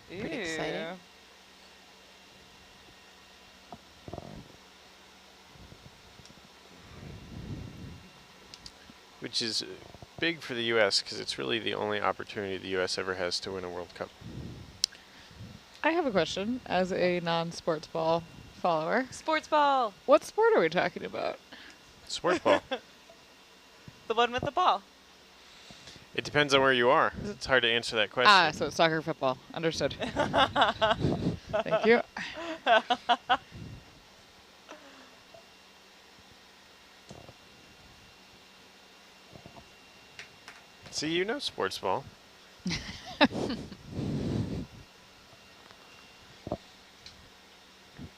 Pretty exciting. Which is big for the U.S. because it's really the only opportunity the U.S. ever has to win a World Cup. I have a question as a non-sports ball follower. Sports ball. What sport are we talking about? Sports ball. The one with the ball. It depends on where you are. It's hard to answer that question. Ah, so it's soccer, football. Understood. Thank you. See, you know sports ball.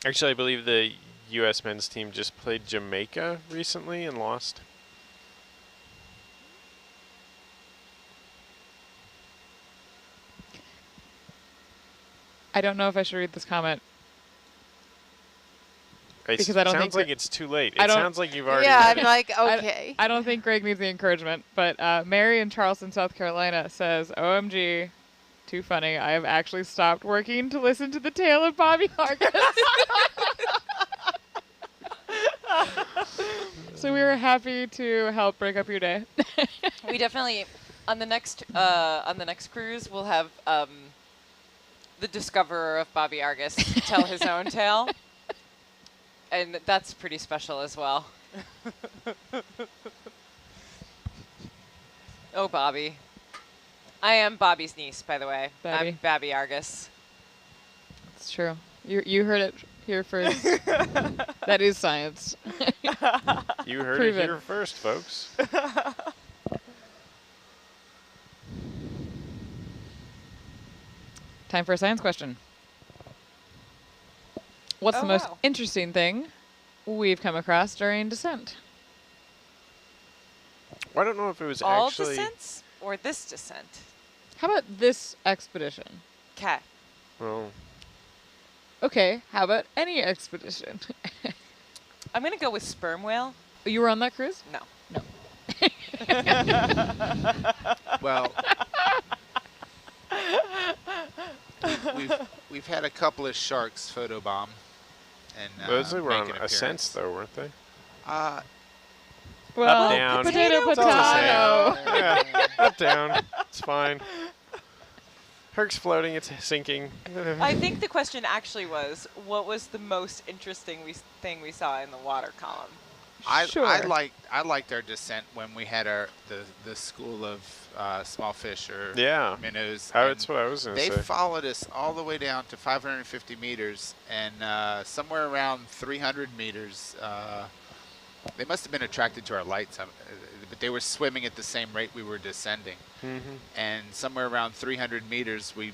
Actually, I believe the U.S. men's team just played Jamaica recently and lost. I don't know if I should read this comment. Because I don't sounds like it's too late. It sounds like you've already Yeah, read I'm like, okay. I don't think Greg needs the encouragement, but Mary in Charleston, South Carolina says, OMG, too funny. I have actually stopped working to listen to the tale of Bobby Hargis. So we were happy to help break up your day. We definitely, on the next cruise, we'll have the discoverer of Bobby Argus tell his own tale. And that's pretty special as well. Oh, Bobby. I am Bobby's niece, by the way. Babby. I'm Babby Argus. It's true. You heard it here first. That is science. You heard Proven. it here first, folks. Time for a science question. What's the most wow. interesting thing we've come across during descent? Well, I don't know if it was All actually... descents or this descent? How about this expedition? 'Kay. Well, Okay, how about any expedition? I'm going to go with sperm whale. You were on that cruise? No. No. Well, we've had a couple of sharks photobomb, and those were make on an appearance. ascents, though, weren't they? Well, Up, down. potato, It's all the same. potato. Yeah, up, down. It's fine. Herc's floating. It's sinking. I think the question actually was, what was the most interesting thing we saw in the water column? Sure. I liked our descent when we had the school of small fish or Yeah. minnows. That's what I was going to They say. followed us all the way down to 550 meters, and somewhere around 300 meters, they must have been attracted to our lights, but they were swimming at the same rate we were descending. Mm-hmm. And somewhere around 300 meters, we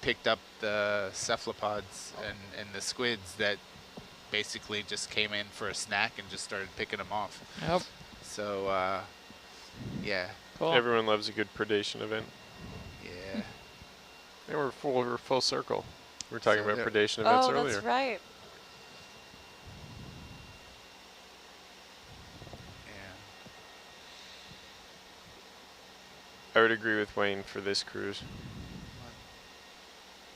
picked up the cephalopods and the squids that basically just came in for a snack and just started picking them off. Yep. So, yeah. Cool. Everyone loves a good predation event. Yeah. And we're full circle. We were talking So about there- predation events Oh, earlier. that's right. Yeah. I would agree with Wayne for this cruise.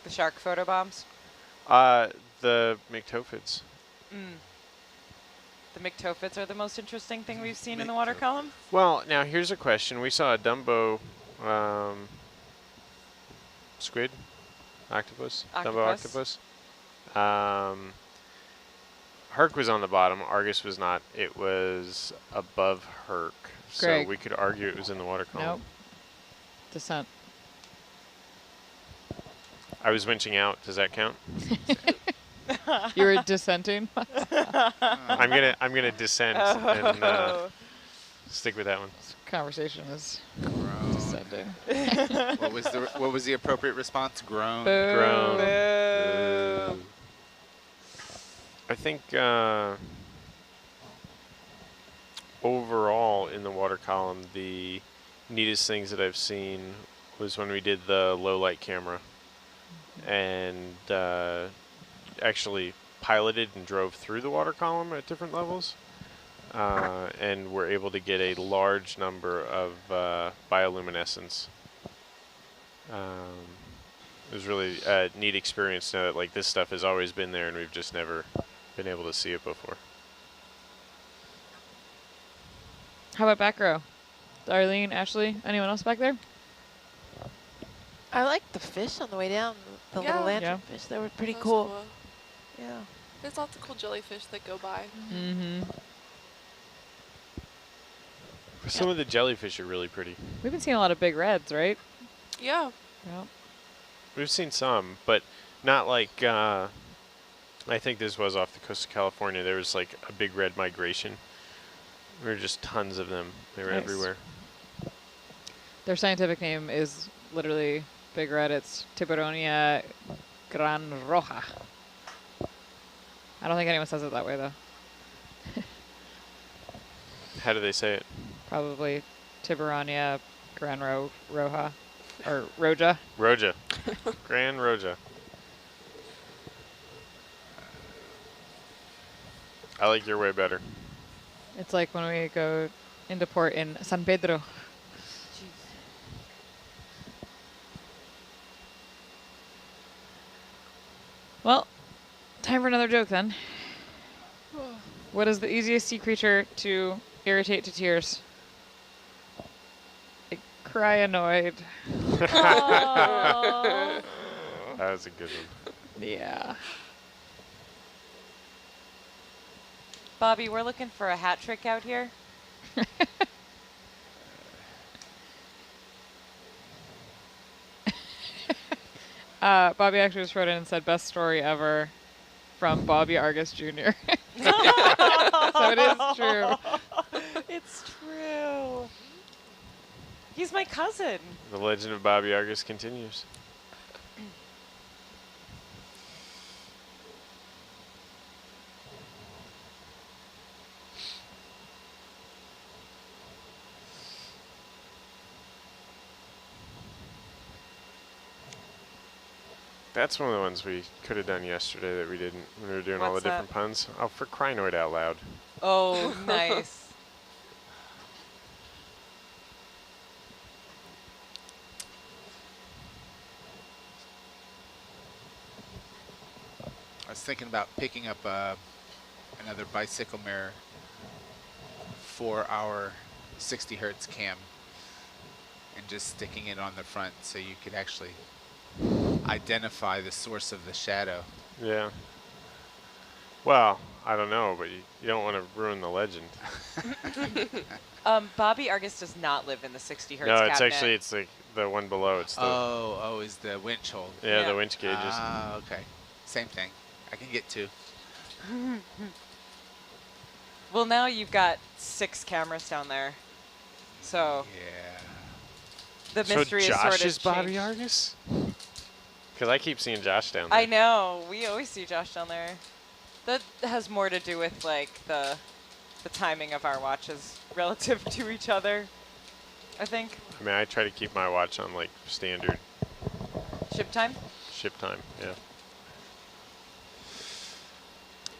The shark photobombs. The McTophids. The McTophids are the most interesting thing we've seen in the water column. Well, now here's a question. We saw a Dumbo squid, octopus, Dumbo octopus. Herc was on the bottom. Argus was not. It was above Herc. Greg. So we could argue it was in the water column. Nope. Descent. I was winching out. Does that count? You were dissenting? I'm gonna descend and stick with that one. This conversation is Groan. descending. What was the appropriate response? Groan. Boo. Groan. Boo. I think overall in the water column, the neatest things that I've seen was when we did the low light camera and actually piloted and drove through the water column at different levels. And were able to get a large number of bioluminescence. It was really a neat experience to know that like this stuff has always been there and we've just never been able to see it before. How about back row? Darlene, Ashley, anyone else back there? I liked the fish on the way down, the Yeah. little Yeah. lanternfish. They were pretty That was cool. Yeah. There's lots of cool jellyfish that go by. Mm-hmm. Some of the jellyfish are really pretty. We've been seeing a lot of big reds, right? Yeah. Yeah. We've seen some, but not like, I think this was off the coast of California. There was like a big red migration. There were just tons of them. They were Nice. everywhere. Their scientific name is literally big red. It's Tiburonia gran roja. I don't think anyone says it that way, though. How do they say it? Probably Tiburonia gran roja. Or roja. Roja. Gran Roja. I like your way better. It's like when we go into port in San Pedro. Well, time for another joke then. What is the easiest sea creature to irritate to tears? A cryanoid. Aw. That was a good one. Yeah. Bobby, we're looking for a hat trick out here. Bobby actually just wrote in and said, best story ever from Bobby Argus Jr. So it is true. It's true. He's my cousin. The legend of Bobby Argus continues. That's one of the ones we could have done yesterday that we didn't when we were doing all the What's different that? puns. Oh, for crinoid out loud. Oh, nice. I was thinking about picking up another bicycle mirror for our 60 hertz cam and just sticking it on the front so you could actually identify the source of the shadow. Yeah. Well, I don't know, but you don't want to ruin the legend. Bobby Argus does not live in the 60 hertz No, cabinet. it's actually it's like the one below. It's the Oh, is the winch hold. yeah, Yeah. the winch gauges. Ah, okay. Same thing. I can get two. Well, now you've got 6 cameras down there. So Yeah. the So mystery is Josh sort of is Bobby changed. Argus? Because I keep seeing Josh down there. I know. We always see Josh down there. That has more to do with like the timing of our watches relative to each other, I think. I mean, I try to keep my watch on like standard Ship time? ship time. Yeah.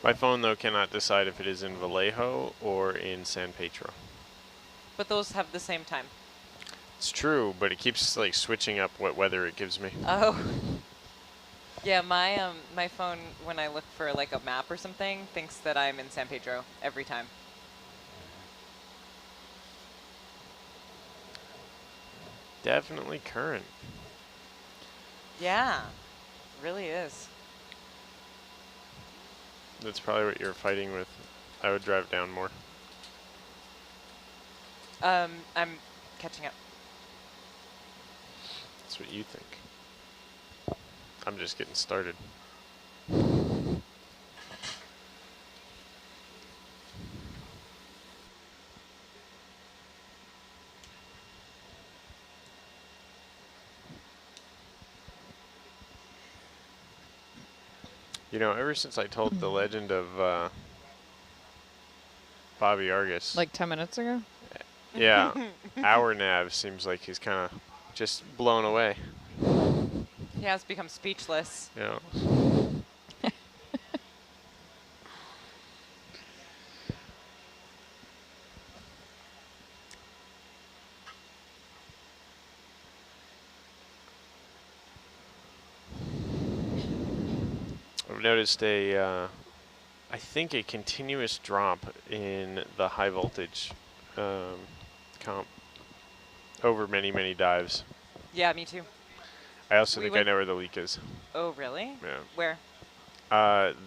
My phone though cannot decide if it is in Vallejo or in San Pedro. But those have the same time. It's true, but it keeps like switching up what weather it gives me. Oh. Yeah, my phone, when I look for like a map or something, thinks that I'm in San Pedro every time. Definitely current. Yeah, really is. That's probably what you're fighting with. I would drive down more. I'm catching up. That's what you think. I'm just getting started. You know, ever since I told the legend of Bobby Argus, Like 10 minutes ago? yeah, our nav seems like he's kind of just blown away. He has become speechless. You know. I've noticed I think a continuous drop in the high voltage comp over many, many dives. Yeah, me too. I also We think I went- know where the leak is. Oh, really? Yeah. Where?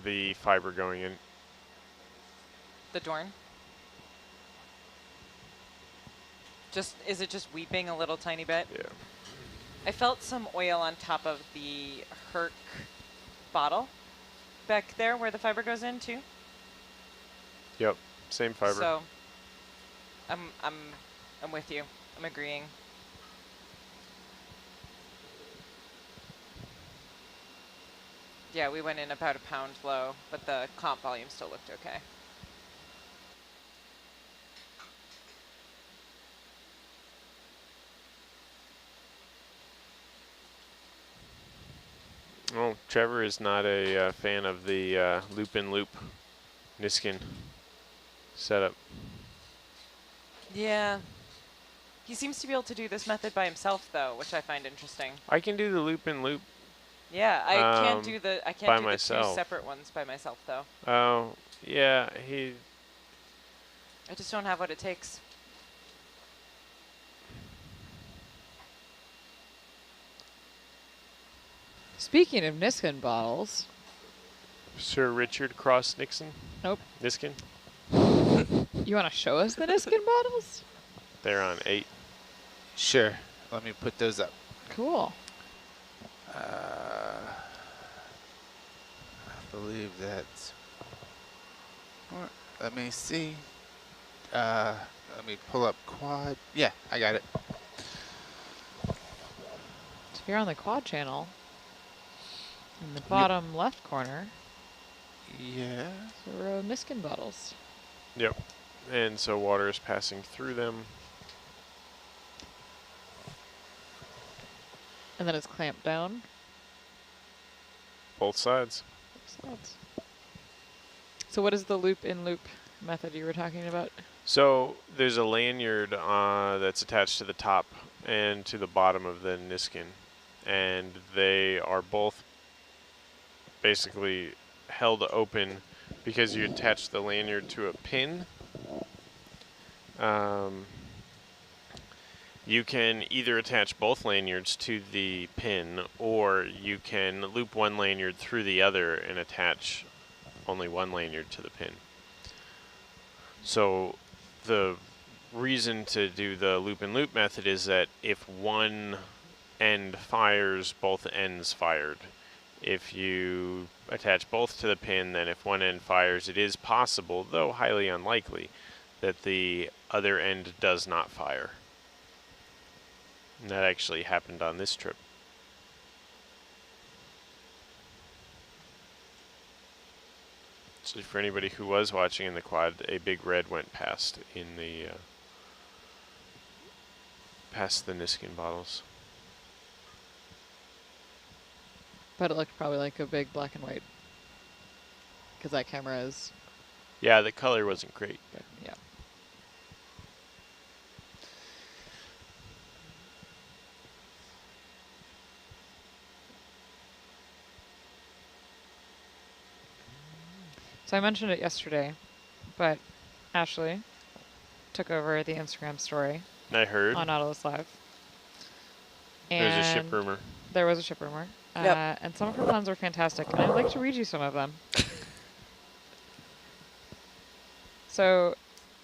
The fiber going in. The Dorn? Is it just weeping a little tiny bit? Yeah. I felt some oil on top of the Herc bottle back there where the fiber goes in too. Yep. Same fiber. So I'm with you. I'm agreeing. Yeah, we went in about a pound low, but the comp volume still looked okay. Oh, Trevor is not a fan of the loop-in-loop Niskin setup. Yeah. He seems to be able to do this method by himself though, which I find interesting. I can do the loop-in-loop. Yeah, I can't do the two myself. separate ones by myself though. Oh, yeah, I just don't have what it takes. Speaking of Niskin bottles, Sir Richard Cross Nixon? Nope. Niskin? you want to show us the Niskin bottles? They're on 8. Sure. Let me put those up. Cool. I believe that's. Let me see. Let me pull up quad. Yeah, I got it. So if you're on the quad channel, in the bottom left corner, Yeah. is a row of Niskin bottles. Yep. And so water is passing through them. And then it's clamped down. Both sides. So what is the loop-in-loop method you were talking about? So there's a lanyard that's attached to the top and to the bottom of the Niskin. And they are both basically held open because you attach the lanyard to a pin. You can either attach both lanyards to the pin, or you can loop one lanyard through the other and attach only one lanyard to the pin. So the reason to do the loop-and-loop method is that if one end fires, both ends fired. If you attach both to the pin, then if one end fires, it is possible, though highly unlikely, that the other end does not fire. And that actually happened on this trip. So for anybody who was watching in the quad, a big red went past in the past the Niskin bottles. But it looked probably like a big black and white. Because that camera is... Yeah, the color wasn't great. Yeah. So I mentioned it yesterday, but Ashley took over the Instagram story I heard. on Nautilus Live. There's a ship And rumor. there was a ship rumor. Yep. And some of her puns were fantastic, and I'd like to read you some of them. So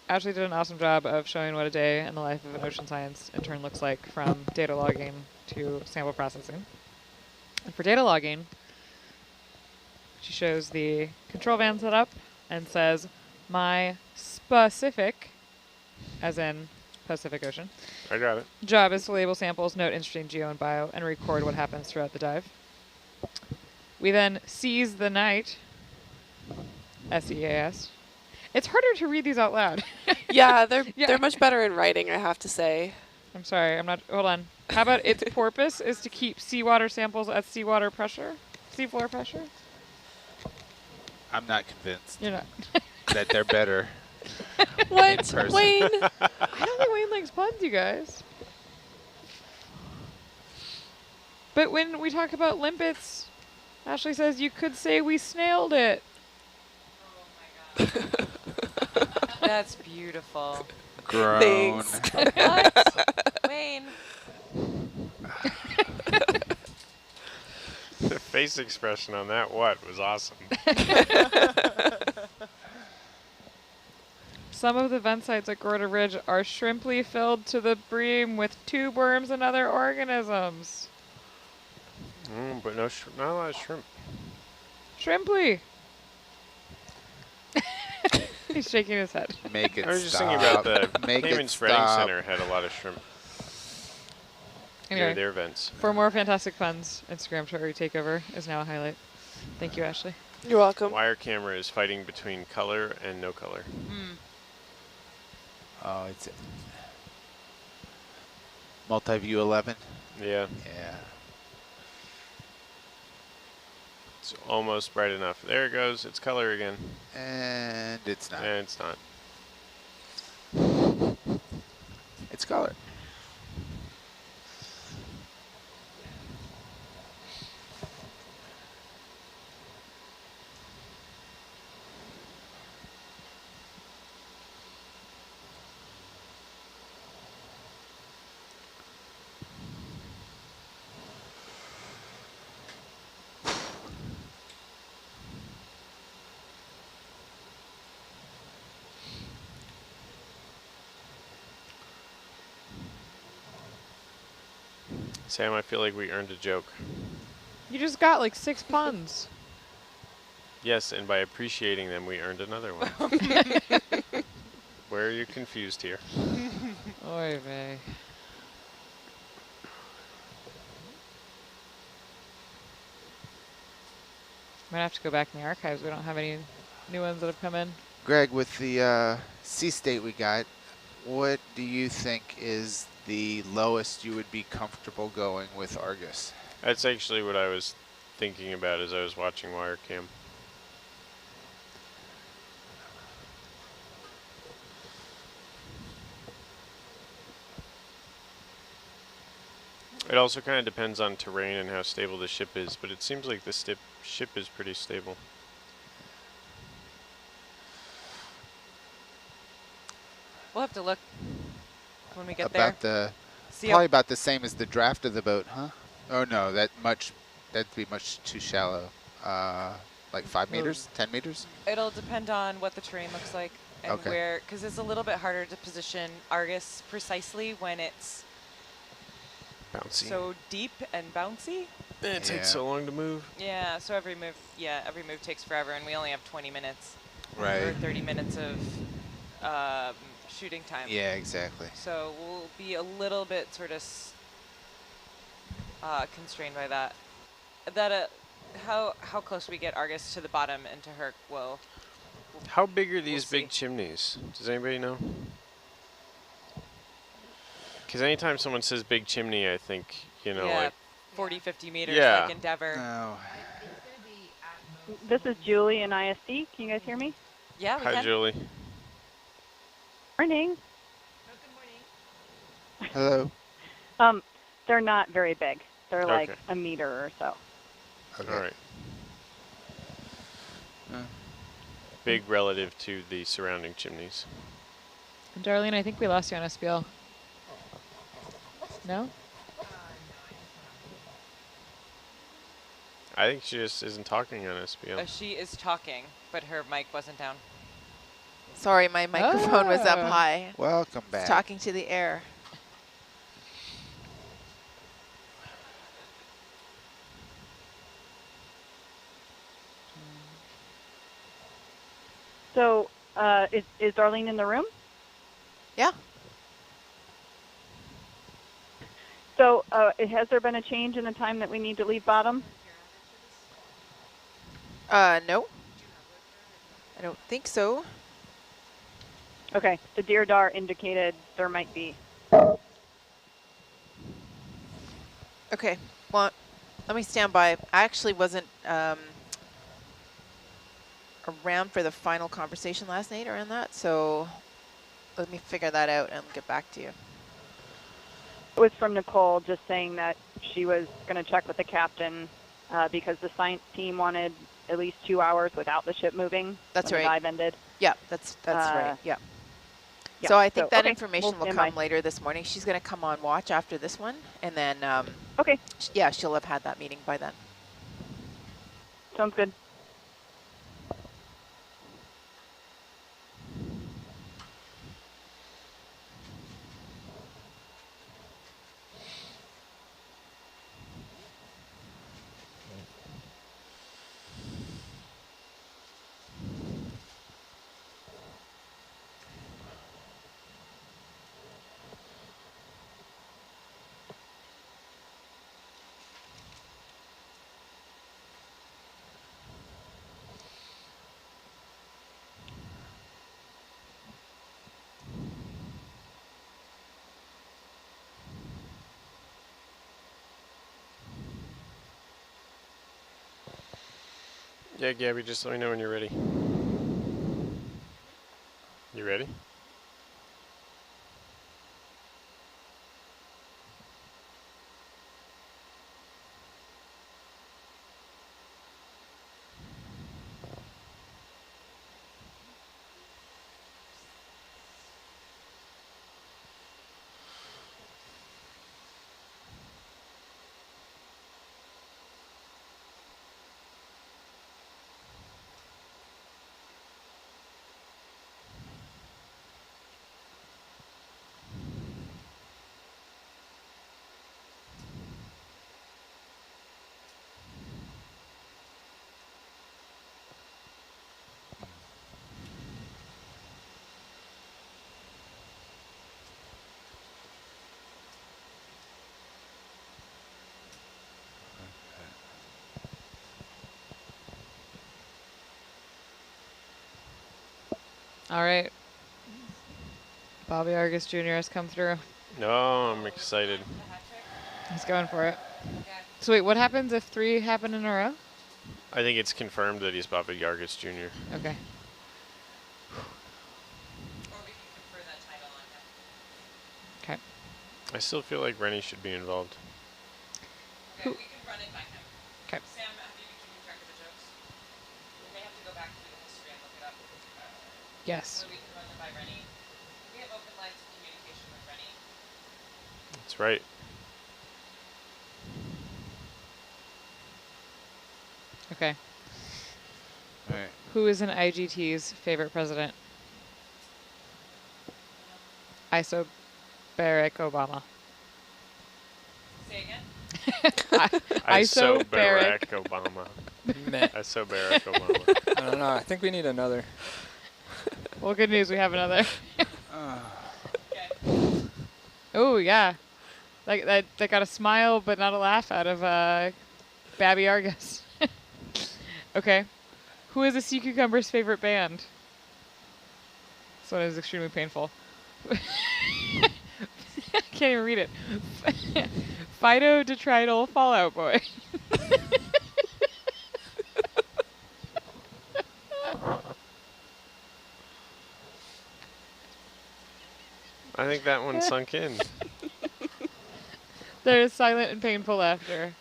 Ashley did an awesome job of showing what a day in the life of an ocean science intern looks like, from data logging to sample processing. And for data logging, she shows the control van setup and says, my specific, as in Pacific Ocean, I got it. job is to label samples, note interesting geo and bio, and record what happens throughout the dive. We then seize the night, SEAS. It's harder to read these out loud. Yeah, Yeah. they're much better in writing, I have to say. I'm sorry, I'm not, hold on. How about its purpose is to keep seawater samples at seawater pressure? Seafloor pressure? I'm not convinced You're not. that they're better. What, person. Wayne? I don't think Wayne likes puns, you guys. But when we talk about limpets Ashley says you could say we snailed it. That's beautiful. Grown. Thanks. What? Wayne. The face expression on that was awesome. Some of the vent sites at Gorda Ridge are shrimply filled to the brim with tube worms and other organisms. But not a lot of shrimp. Shrimply. He's shaking his head. Make it I was just stop. thinking about the Make Cayman it Spreading stop. Center had a lot of shrimp near Anyway, their vents. for more Fantastic Fun's Instagram story takeover is now a highlight. Thank you, Ashley. You're welcome. Wire camera is fighting between color and no color. Oh, it's multi-view 11. Yeah, Yeah. it's almost bright enough. There it goes. It's color again. And it's not. And it's not. It's color. Sam, I feel like we earned a joke. You just got like 6 puns. Yes, and by appreciating them, we earned another one. Where are you confused here? Oy vey. Might have to go back in the archives. We don't have any new ones that have come in. Greg, with the sea state we got, what do you think is the lowest you would be comfortable going with Argus? That's actually what I was thinking about as I was watching wire cam. It also kind of depends on terrain and how stable the ship is, but it seems like the ship is pretty stable. We'll have to look when we get About there. the See probably how about the same as the draft of the boat, huh? Oh no, that'd be much too shallow. Like 5 meters, 10 meters? it'll depend on what the terrain looks like and Okay. where, because it's a little bit harder to position Argus precisely when it's Bouncy. so deep and bouncy. And it Yeah. takes so long to move. Yeah, so every move takes forever, and we only have 20 minutes or Right. 30 minutes of shooting time. Yeah, exactly. So we'll be a little bit sort of constrained by that. How close we get Argus to the bottom and to Herc will. How big are these see. big chimneys? Does anybody know? Because anytime someone says big chimney, I think, you know, yeah, like, 40, 50 meters Yeah. like Endeavor. No. This is Julie in ISD. Can you guys hear me? Yeah, we hi, can. Julie. Morning. Hello. They're not very big. They're like Okay. a meter or so. Okay. All right. Uh, Big relative to the surrounding chimneys. Darlene, I think we lost you on SPL. No? I think she just isn't talking on SPL. She is talking, but her mic wasn't down. Sorry, my microphone was up Oh. high. welcome It's back. talking to the air. So is Darlene in the room? Yeah. So has there been a change in the time that we need to leave bottom? No. I don't think so. Okay. The DIRDAR indicated there might be. Okay. Well, let me stand by. I actually wasn't around for the final conversation last night around that, so let me figure that out and get back to you. It was from Nicole just saying that she was going to check with the captain because the science team wanted at least 2 hours without the ship moving. That's when right. the dive ended. Yeah, that's right. Yeah. Yeah, So I think that okay, information we'll will stand come by. later this morning. She's going to come on watch after this one, and then Okay, yeah, she'll have had that meeting by then. sounds good. Yeah, Gabby, just let me know when you're ready. You ready? All right. Bobby Argus Jr. has come through. No, I'm excited. He's going for it. So wait, what happens if 3 happen in a row? I think it's confirmed that he's Bobby Argus Jr. Okay. Or we can confer that title on him. Okay. I still feel like Rennie should be involved. Okay, we can run it by him. 'Kay. Sam, have you been keeping track of the jokes? We may have to go back through the history and look it up. Yes. So we can run them by Rennie. We have open lines of communication with Rennie. That's right. Okay. All right. Who is an IGT's favorite president? Isobaric Obama. Say again? Isobaric. Obama. Meh. Isobaric Obama. I don't know. I think we need another. Well, good news, we have another. Okay. Oh, yeah. That got a smile but not a laugh out of Babby Argus. Okay. Who is a Sea Cucumber's favorite band? This one is extremely painful. I can't even read it. Fido Detrital Fallout Boy. I think that one sunk in. There is silent and painful laughter.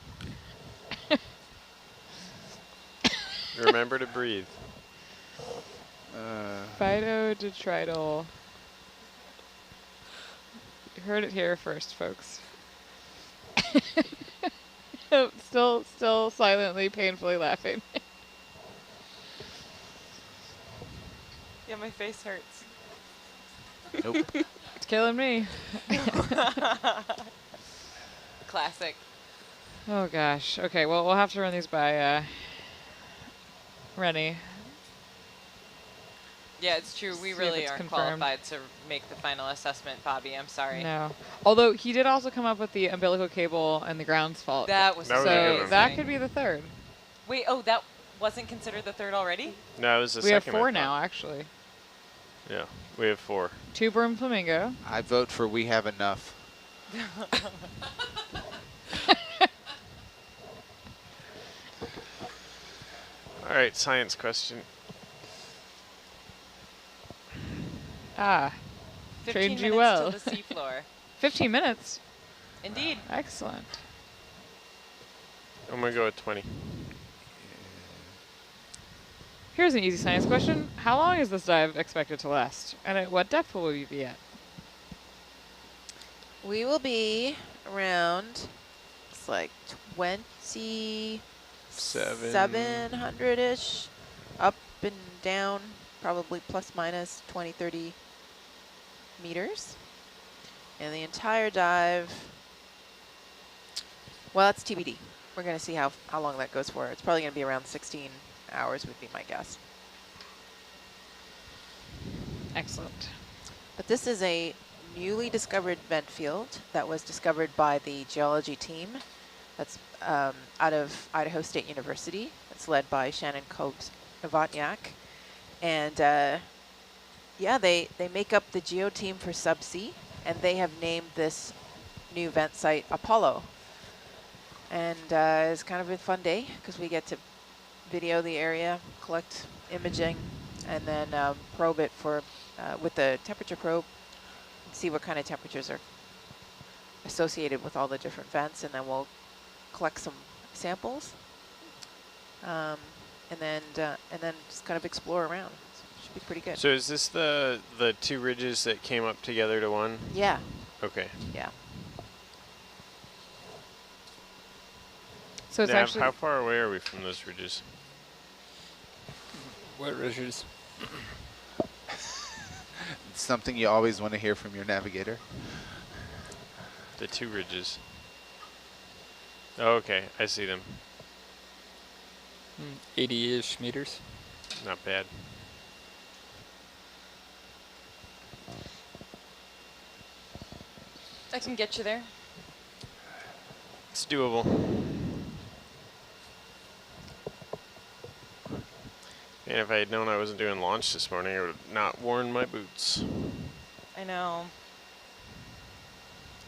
Remember to breathe. Fido Detrital. You heard it here first, folks. Still silently, painfully laughing. Yeah, my face hurts. Nope. It's killing me. Classic. Oh gosh. Okay, well we'll have to run these by Rennie. Yeah, it's true. We See if really it's aren't confirmed. qualified to make the final assessment, Bobby. I'm sorry. No. Although he did also come up with the umbilical cable and the ground's fault. That was That was a good so one. that could be the third. Wait, oh, that wasn't considered the third already? No, it was the We have second. I 4 thought. now, actually. Yeah, we have 4. 2 Brim Flamingo. I vote for we have enough. All right, science question. Ah, 15 trained you minutes well. to the seafloor. 15 minutes. Indeed. Excellent. I'm going to go with 20. Here's an easy science question. How long is this dive expected to last? And at what depth will we be at? We will be around, it's like 700-ish, up and down, probably plus minus 20, 30 meters. And the entire dive, well, that's TBD. We're going to see how long that goes for. It's probably going to be around 16 hours would be my guess. Excellent. But this is a newly discovered vent field that was discovered by the geology team that's out of Idaho State University. It's led by Shannon Kobes-Novotniak. And yeah, they make up the geo team for subsea, and they have named this new vent site Apollo. And it's kind of a fun day because we get to video the area, collect imaging, and then probe it for with the temperature probe, see what kind of temperatures are associated with all the different vents, and then we'll collect some samples, and then just kind of explore around. So it should be pretty good. So is this the two ridges that came up together to one? Yeah. Okay. Yeah. So it's Nav, actually how far away are we from those ridges? What ridges? It's something you always want to hear from your navigator. The two ridges. Oh, okay, I see them. 80-ish meters. Not bad. I can get you there. It's doable. And if I had known I wasn't doing launch this morning, I would have not worn my boots. I know.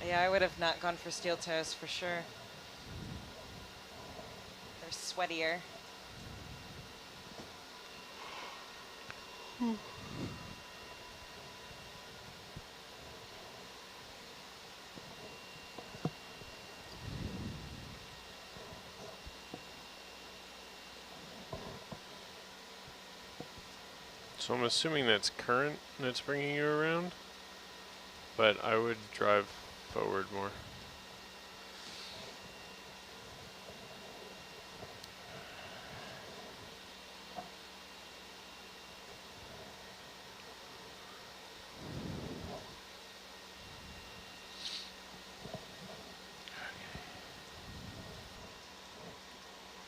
Yeah, I would have not gone for steel toes for sure. They're sweatier. So I'm assuming that's current that's bringing you around, but I would drive forward more.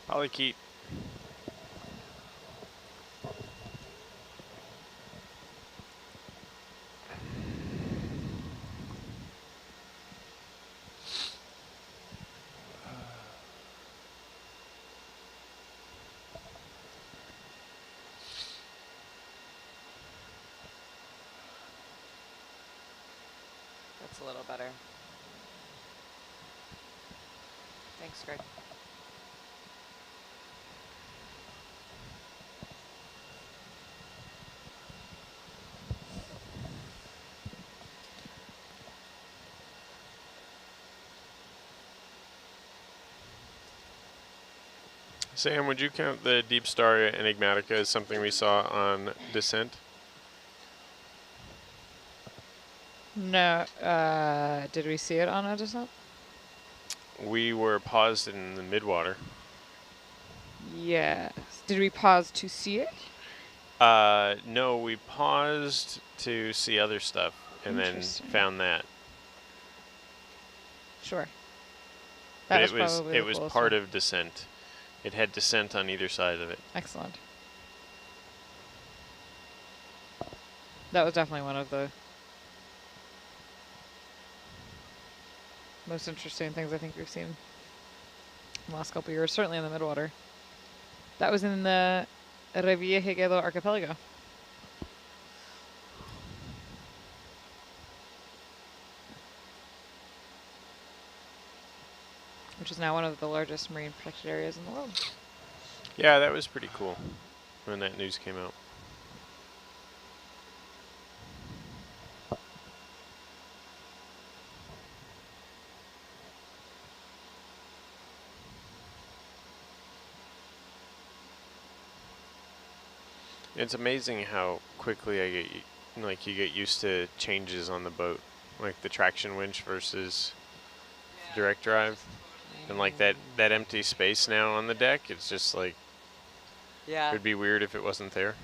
Polykeet. That's a little better. Thanks, Greg. Sam, would you count the Deep Star Enigmatica as something we saw on descent? no. Did we see it on a descent? We were paused in the midwater. Yes. Did we pause to see it? No, we paused to see other stuff and then Interesting. found that. Sure. But That it was probably it the was coolest part one. of descent. It had descent on either side of it. Excellent. That was definitely one of the most interesting things I think we've seen in the last couple of years, certainly in the midwater. That was in the ROV archipelago. Which is now one of the largest marine protected areas in the world. Yeah, that was pretty cool when that news came out. It's amazing how quickly you get used to changes on the boat, like the traction winch versus direct drive, and like that empty space now on the deck. It's just like Yeah. it'd be weird if it wasn't there.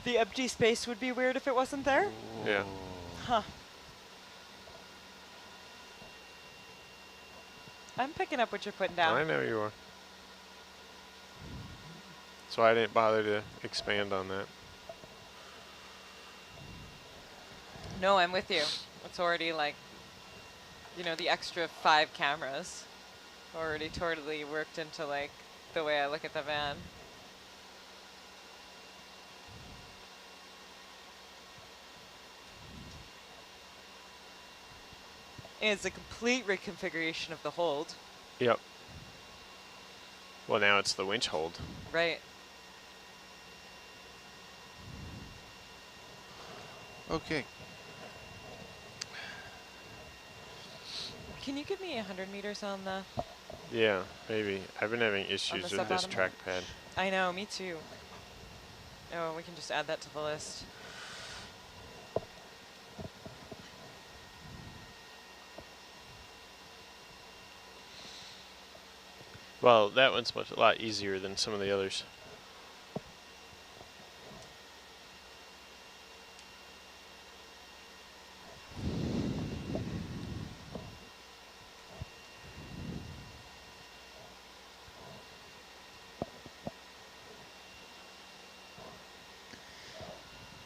The empty space would be weird if it wasn't there? Yeah. Huh. I'm picking up what you're putting down. I know you are. So I didn't bother to expand on that. No, I'm with you. It's already like, you know, the extra 5 cameras already totally worked into like the way I look at the van. And it's a complete reconfiguration of the hold. Yep. Well, now it's the winch hold. Right. Okay. Can you give me 100 meters on the... Yeah, maybe. I've been having issues with this sub-bottom? trackpad. I know, me too. Oh, we can just add that to the list. Well, that one's a lot easier than some of the others.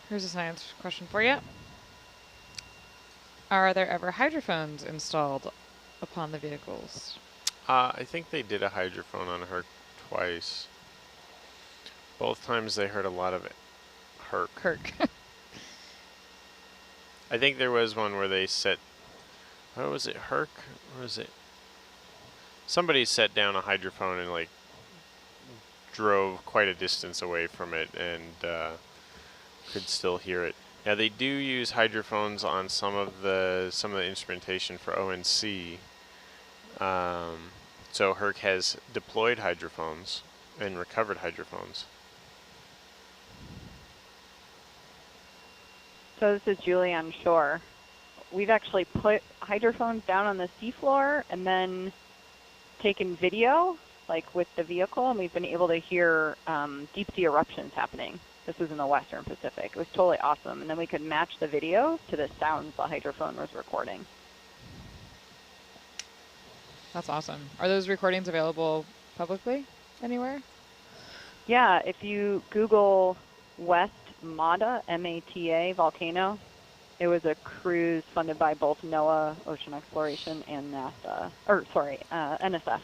Here's a science question for you. Are there ever hydrophones installed upon the vehicles? I think they did a hydrophone on Herc twice. Both times they heard a lot of it. Kirk. I think there was one where they set, what was it, Herc? Or was it? Somebody set down a hydrophone and like drove quite a distance away from it and could still hear it. Now they do use hydrophones on some of the instrumentation for ONC. So Herc has deployed hydrophones and recovered hydrophones. So this is Julie on shore. We've actually put hydrophones down on the seafloor and then taken video, like with the vehicle, and we've been able to hear deep sea eruptions happening. This was in the Western Pacific. It was totally awesome. And then we could match the video to the sounds the hydrophone was recording. That's awesome. Are those recordings available publicly anywhere? Yeah, if you Google West Mata, M-A-T-A, volcano, it was a cruise funded by both NOAA, Ocean Exploration, and NASA, NSF.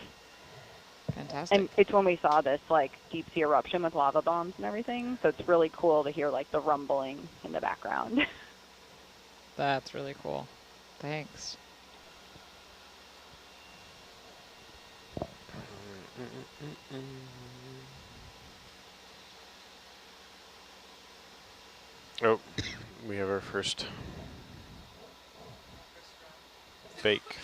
Fantastic. And it's when we saw this like deep sea eruption with lava bombs and everything. So it's really cool to hear like the rumbling in the background. That's really cool. Thanks. Oh, we have our first fake.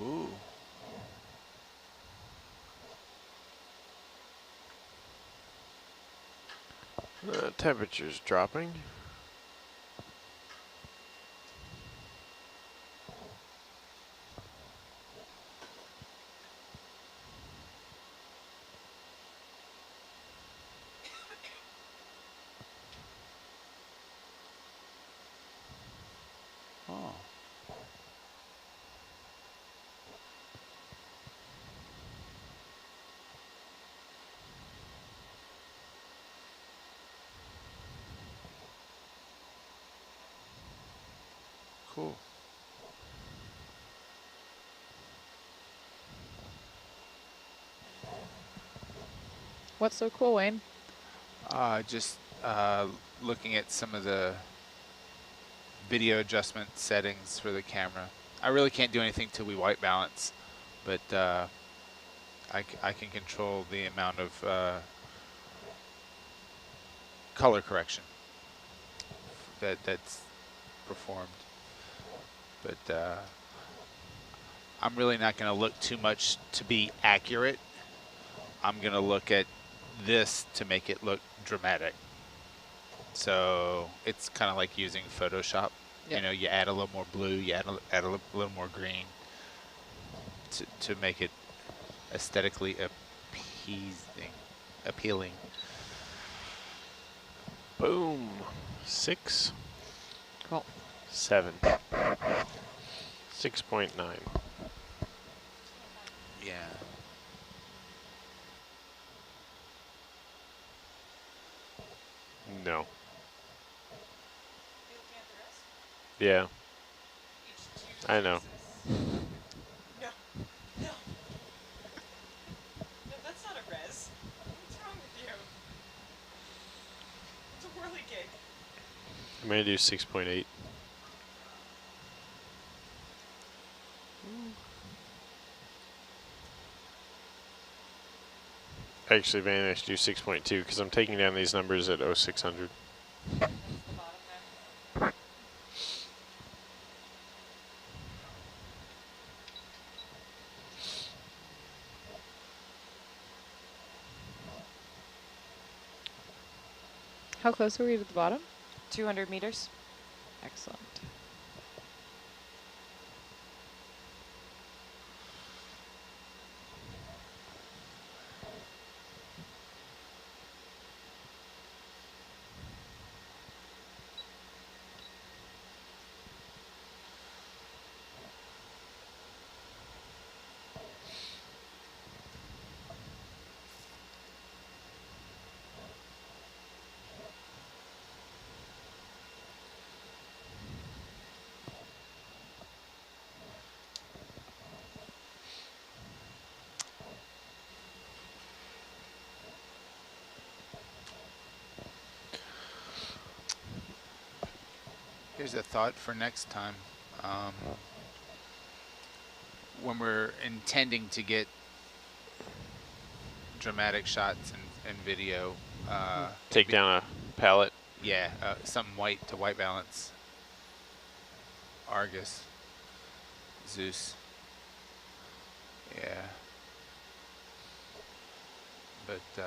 Ooh. Temperature's dropping. Oh. Cool. What's so cool, Wayne? Just looking at some of the video adjustment settings for the camera. I really can't do anything till we white balance, but I can control the amount of color correction that's performed. But I'm really not going to look too much to be accurate. I'm going to look at this to make it look dramatic. So it's kind of like using Photoshop. Yep. You know, you add a little more blue, you add a little more green to make it aesthetically appealing. Boom. 6, Cool. 7, 6.9. Yeah. No. Yeah. I know. No. No. No, that's not a res. What's wrong with you? It's a whirly gig. I'm going to do 6.8. Actually, Van, I should do 6.2 because I'm taking down these numbers at 0600. That's the bottom there. How close are we to the bottom? 200 meters. Excellent. Here's a thought for next time. When we're intending to get dramatic shots and video, Take down a palette. yeah, some white to white balance. Argus, Zeus. Yeah. But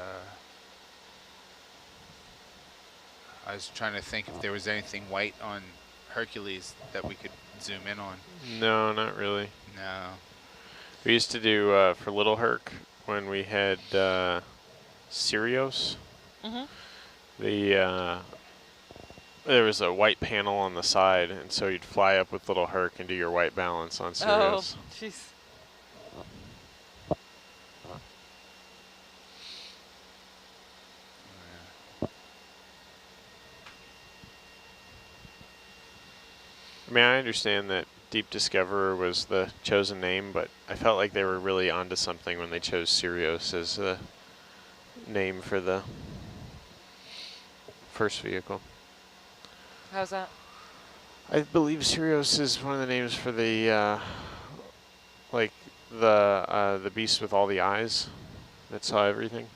I was trying to think if there was anything white on Hercules that we could zoom in on. No, not really. No. We used to do, for Little Herc, when we had Sirius, there was a white panel on the side, and so you'd fly up with Little Herc and do your white balance on Sirius. Oh, jeez. I mean, I understand that Deep Discoverer was the chosen name, but I felt like they were really onto something when they chose Sirius as the name for the first vehicle. How's that? I believe Sirius is one of the names for the, like the beast with all the eyes that saw everything.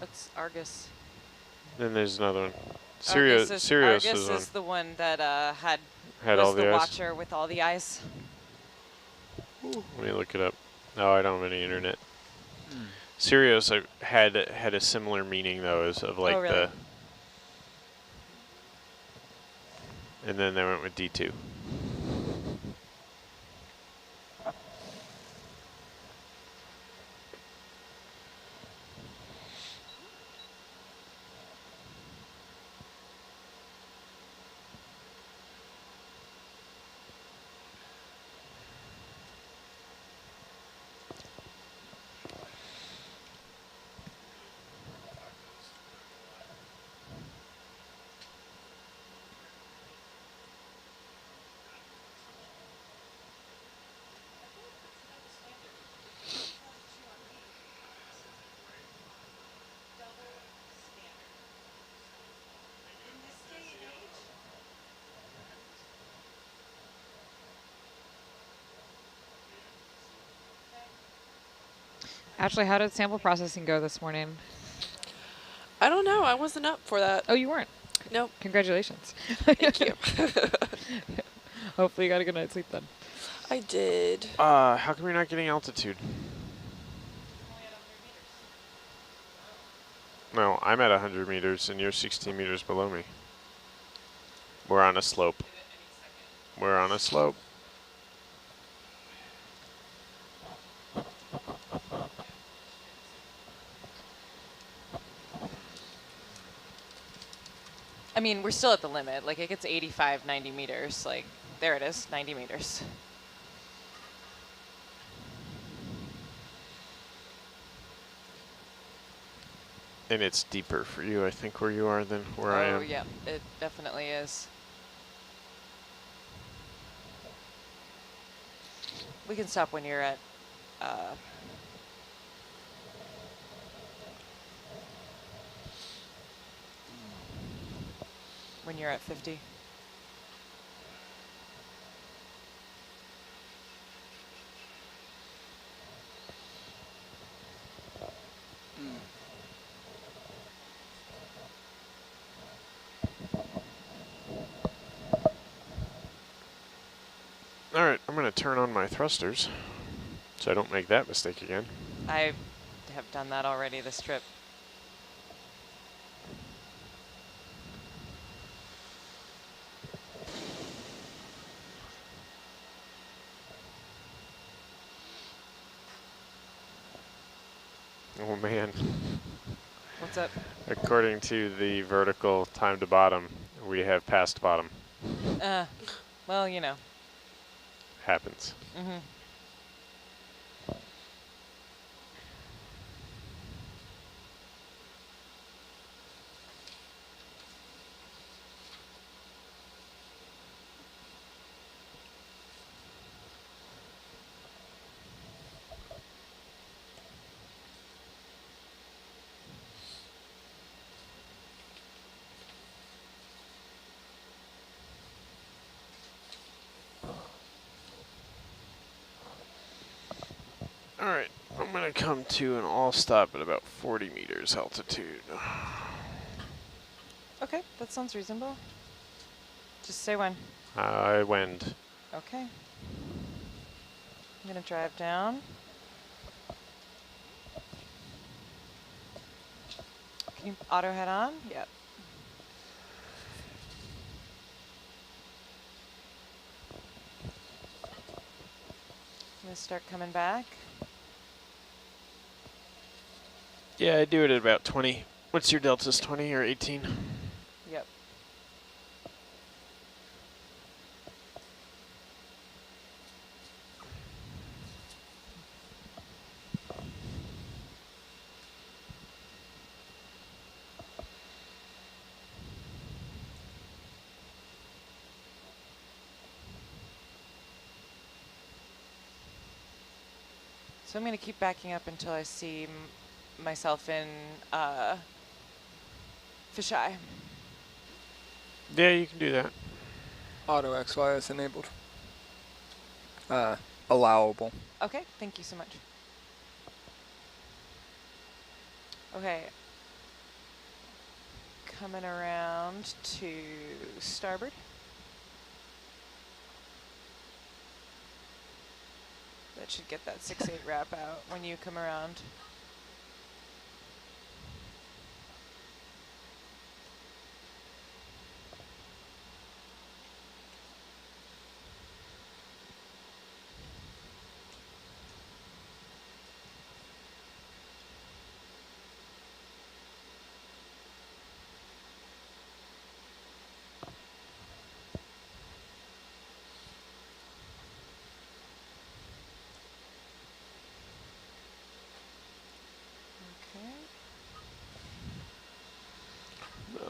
That's Argus. Then there's another one. Sirius Argus was one. is the one that had Had was all the the eyes. watcher with all the eyes. Let me look it up. No, I don't have any internet. Sirius had a similar meaning though, as of like really? and then they went with D2. Ashley, how did sample processing go this morning? I don't know. I wasn't up for that. Oh, you weren't. Nope. Congratulations. Thank you. Hopefully you got a good night's sleep then. I did. How come you're not getting altitude? No, I'm at 100 meters and you're 16 meters below me. We're on a slope. We're on a slope. I mean, we're still at the limit. Like, it gets 85, 90 meters. Like, there it is, 90 meters. And it's deeper for you, I think, where you are than where I am. Oh, yeah, it definitely is. We can stop when you're at, when you're at 50. All right, I'm going to turn on my thrusters so I don't make that mistake again. I have done that already this trip. Oh, man. What's up? According to the vertical time to bottom, we have passed bottom. Well, you know. Happens. Mm-hmm. All right, I'm going to come to an all stop at about 40 meters altitude. Okay, that sounds reasonable. Just say when. I wind. Okay. I'm gonna drive down. Can you auto head on? Yep. I'm gonna start coming back. Yeah, I do it at about 20. What's your deltas, 20 or 18? Yep. So I'm going to keep backing up until I see myself in fisheye. Yeah, you can do that. Auto XY is enabled. Allowable. Okay, thank you so much. Okay. Coming around to starboard. That should get that 6-8 wrap out when you come around.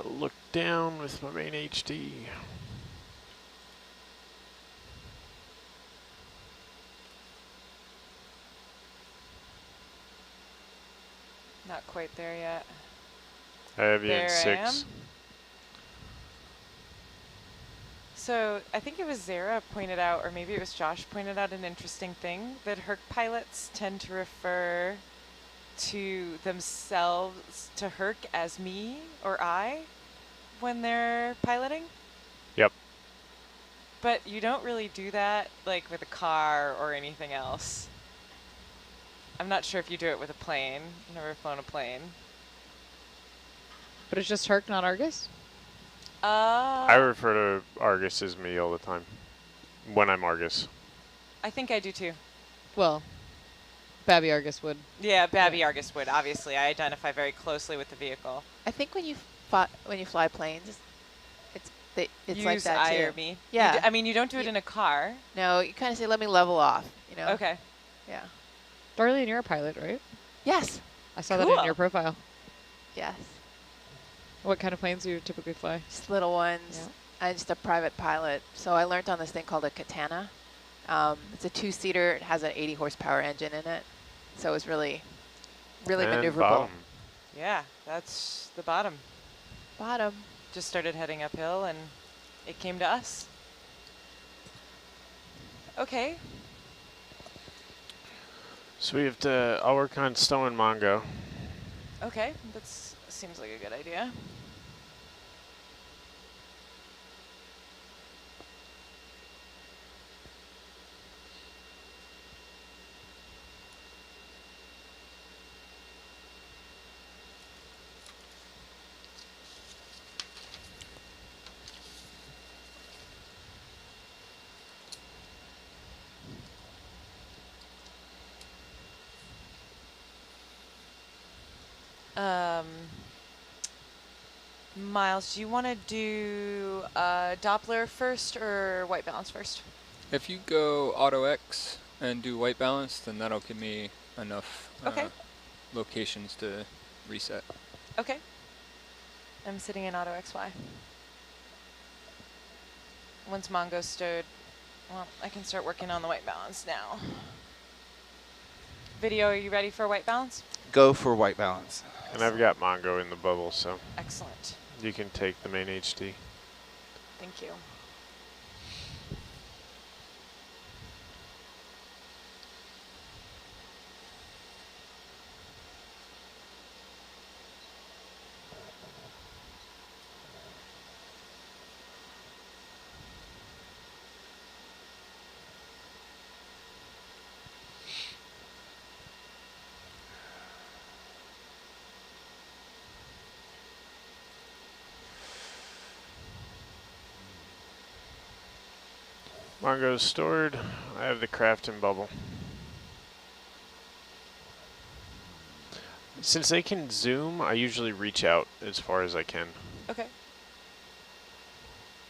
Look down with my main HD. Not quite there yet. I have you There in I 6. am. So I think it was Zara pointed out, or maybe it was Josh pointed out an interesting thing, that Herc pilots tend to refer to themselves to Herc as me or I when they're piloting. Yep. But you don't really do that like with a car or anything else. I'm not sure if you do it with a plane. I've never flown a plane. But it's just Herc, not Argus? I refer to Argus as me all the time when I'm Argus. I think I do too. Well, Babby Argus would. Yeah, Babby Argus would. Obviously, I identify very closely with the vehicle. I think when you fly planes, it's Use like that I too. or me. Yeah. I mean, you don't do it in a car. No, you kind of say, "Let me level off." You know. Okay. Yeah. Darlene, you're a pilot, right? Yes. I saw that in Cool. your profile. Yes. What kind of planes do you typically fly? Just little ones. Yeah. I'm just a private pilot. So I learned on this thing called a Katana. It's a 2-seater. It has an 80 horsepower engine in it. So it's really, really And maneuverable. bottom. Yeah, that's the bottom. Bottom. Just started heading uphill, and it came to us. Okay. So we have to, I'll work on stowing Mongo. Okay, that seems like a good idea. Miles, do you want to do Doppler first or white balance first? If you go Auto X and do white balance, then that'll give me enough Okay. locations to reset. Okay. I'm sitting in Auto XY. Once Mongo's stowed, well, I can start working on the white balance now. Video, are you ready for white balance? Go for white balance. And I've got Mongo in the bubble, so Excellent. you can take the main HD. Thank you. Mongo's stored. I have the craft in bubble. Since they can zoom, I usually reach out as far as I can. Okay.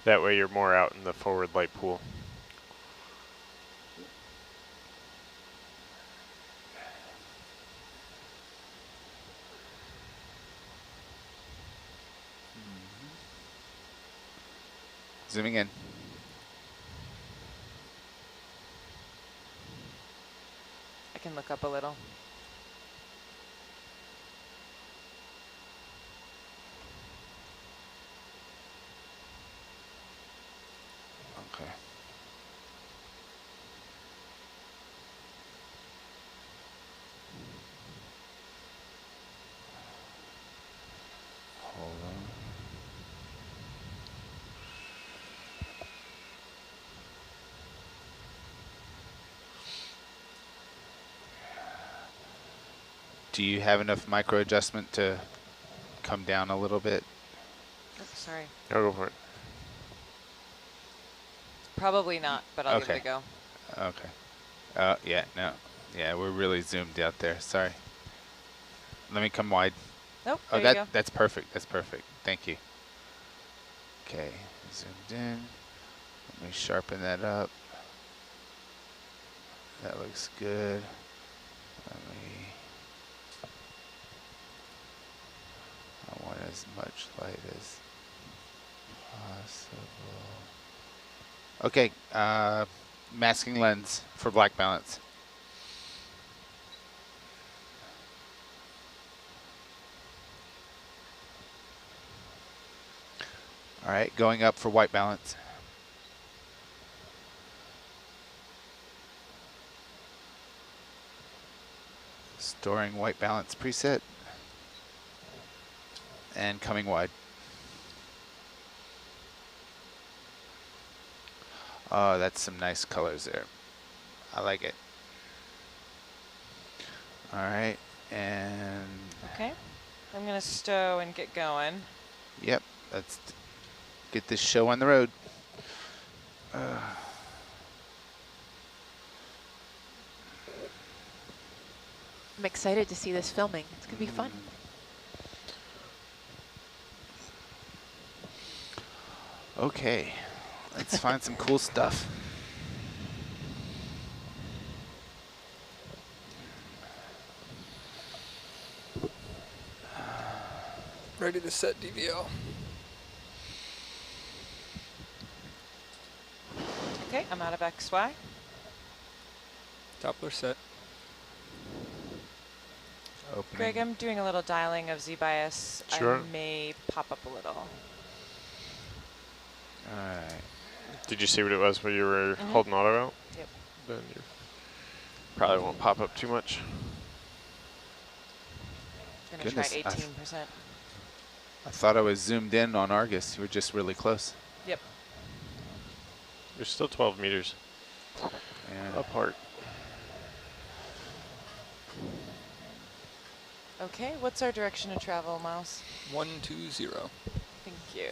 That way you're more out in the forward light pool. Zooming in. I can look up a little. Okay. Hold on. Do you have enough micro adjustment to come down a little bit? Oh, sorry. I'll go for it. Probably not, but I'll give Okay. it a go. Okay. Yeah, no. Yeah, we're really zoomed out there. Sorry. Let me come wide. Nope, Oh, there you go. that's perfect. That's perfect. Thank you. Okay, zoomed in. Let me sharpen that up. That looks good. Let me. I want as much light as possible. Okay, masking lens for black balance. All right, going up for white balance. Storing white balance preset. And coming wide. Oh, that's some nice colors there. I like it. All right, and Okay. I'm going to stow and get going. yep, let's get this show on the road. I'm excited to see this filming. It's going to be fun. Okay, let's find some cool stuff. Ready to set DVL. Okay, I'm out of XY. Doppler set. Opening. Greg, I'm doing a little dialing of Z-bias. Sure. I may pop up a little. All right. Did you see what it was when you were holding auto out? Yep. Then you probably won't pop up too much. I'm going to try Goodness, 18%. I thought I was zoomed in on Argus. You were just really close. Yep. You're still 12 meters Yeah. apart. Okay, what's our direction of travel, Mouse? 120. Thank you.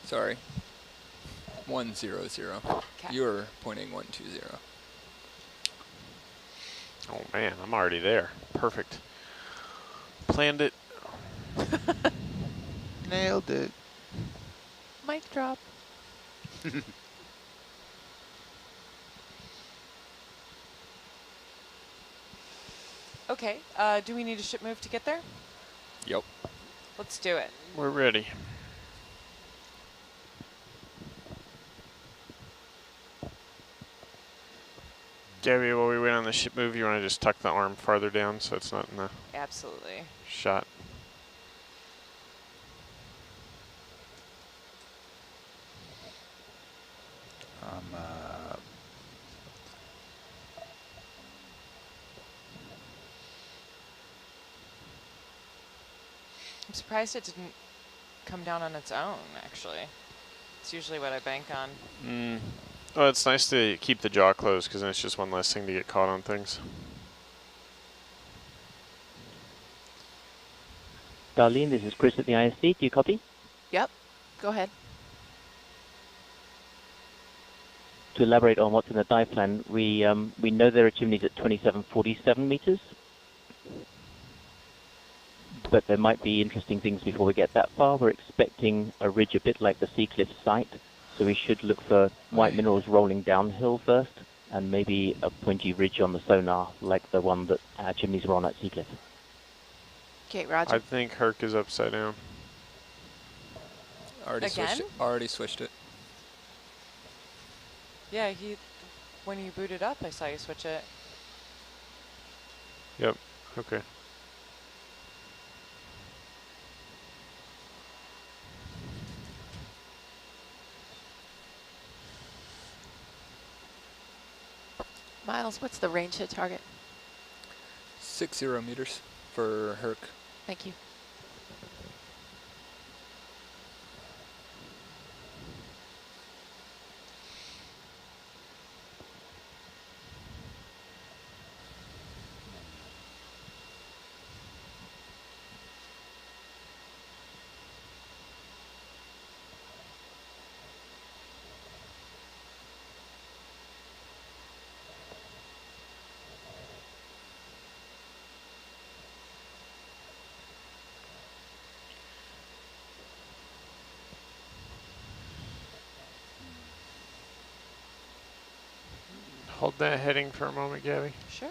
Sorry. 100. Okay. You're pointing 120. Oh man, I'm already there. Perfect. Planned it. Nailed it. Mic drop. Okay, do we need a ship move to get there? Yep. Let's do it. We're ready. Gabby, while we wait on the ship move, you want to just tuck the arm farther down so it's not in the Absolutely. shot? I'm surprised it didn't come down on its own, actually. It's usually what I bank on. Oh, it's nice to keep the jaw closed because then it's just one less thing to get caught on things. Darlene, this is Chris at the ISC. Do you copy? Yep. Go ahead. To elaborate on what's in the dive plan, we know there are chimneys at 2747 meters, but there might be interesting things before we get that far. We're expecting a ridge a bit like the Seacliff site, so we should look for white minerals rolling downhill first, and maybe a pointy ridge on the sonar like the one that our chimneys were on at Seacliff. Okay, Roger. I think Herc is upside down. Already switched Again? it. Already switched it. Yeah, when you booted up, I saw you switch it. Yep. Okay. Miles, what's the range to target? 60 meters for Herc. Thank you. Hold that heading for a moment, Gabby. Sure.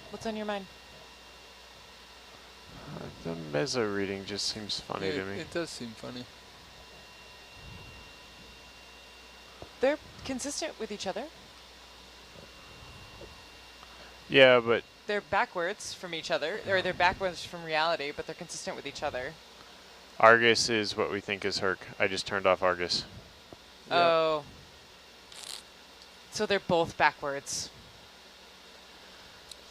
What's on your mind? The meso reading just seems funny to me. It does seem funny. They're consistent with each other. Yeah, but They're backwards from each other, or they're backwards from reality, but they're consistent with each other. Argus is what we think is Herc. I just turned off Argus. Yep. Oh. So they're both backwards.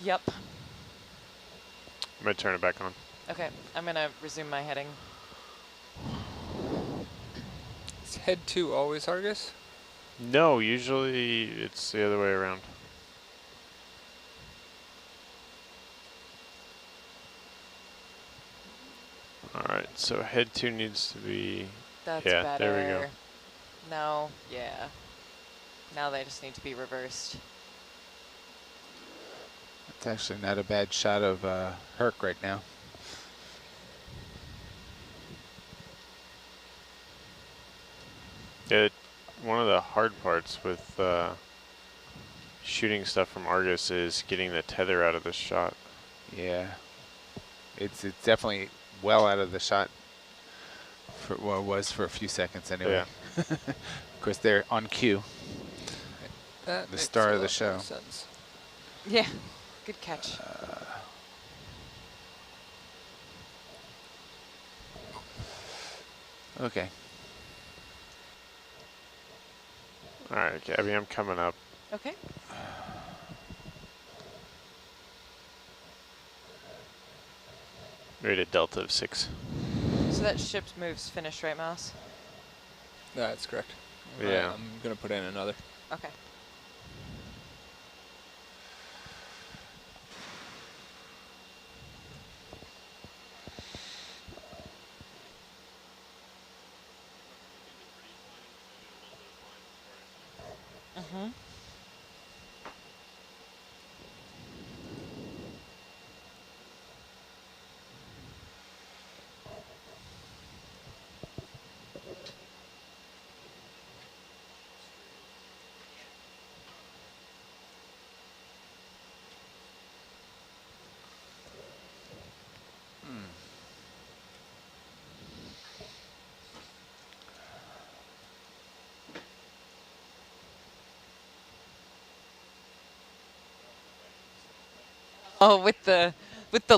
Yep. I'm going to turn it back on. Okay, I'm going to resume my heading. Is head 2 always Argus? No, usually it's the other way around. Alright, so head 2 needs to be... That's yeah, better. there we go. No, yeah. Now they just need to be reversed. It's actually not a bad shot of Herc right now. Yeah, one of the hard parts with shooting stuff from Argus is getting the tether out of the shot. Yeah, it's definitely well out of the shot. For, well, it was for a few seconds anyway. Yeah. Of course, they're on cue. That The makes star a of the lot show. more sense. Yeah, good catch. Okay. Alright, Gabby, I'm coming up. Okay. Rated delta of 6. So that ship's move's finished, right, Mouse? That's correct. Yeah. I'm going to put in another. Okay. Mm-hmm. Oh, with the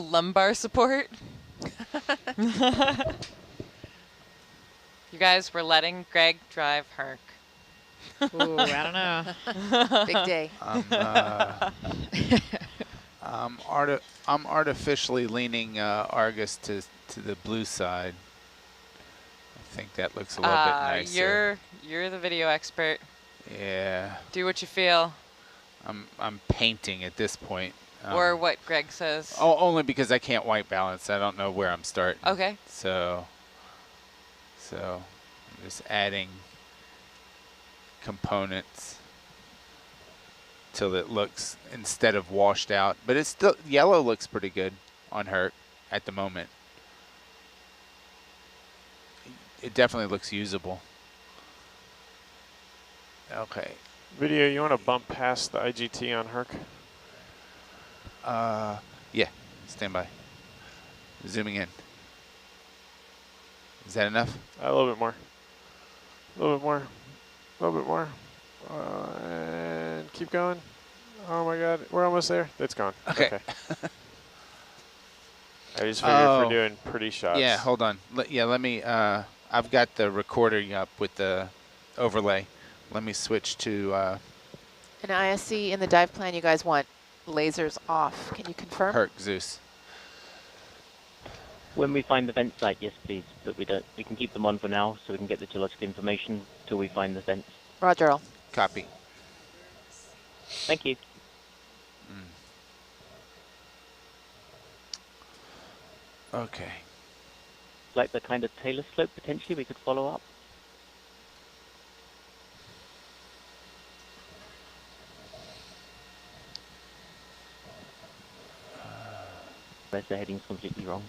lumbar support. You guys, we're letting Greg drive Herc. Ooh, I don't know. Big day. I'm artificially leaning Argus to the blue side. I think that looks a little bit nicer. You're the video expert. Yeah. Do what you feel. I'm painting at this point. Or what Greg says. Oh, only because I can't white balance. I don't know where I'm starting. Okay. So I'm just adding components till it looks, instead of washed out. But it's still, yellow looks pretty good on Herc at the moment. It definitely looks usable. Okay. Video, you want to bump past the IGT on Herc? Yeah, stand by. Zooming in. Is that enough? A little bit more. A little bit more. A little bit more. And keep going. Oh my god, we're almost there. It's gone. Okay. I just figured if we're doing pretty shots. Yeah, hold on. Let me, I've got the recording up with the overlay. Let me switch to... An ISC in the dive plan, you guys want lasers off. Can you confirm? Herc Zeus. When we find the vent site, yes, please. But we can keep them on for now, so we can get the geological information till we find the vents. Roger all. Copy. Thank you. Okay. Like the kind of Taylor slope, potentially, we could follow up. Unless the heading's completely wrong.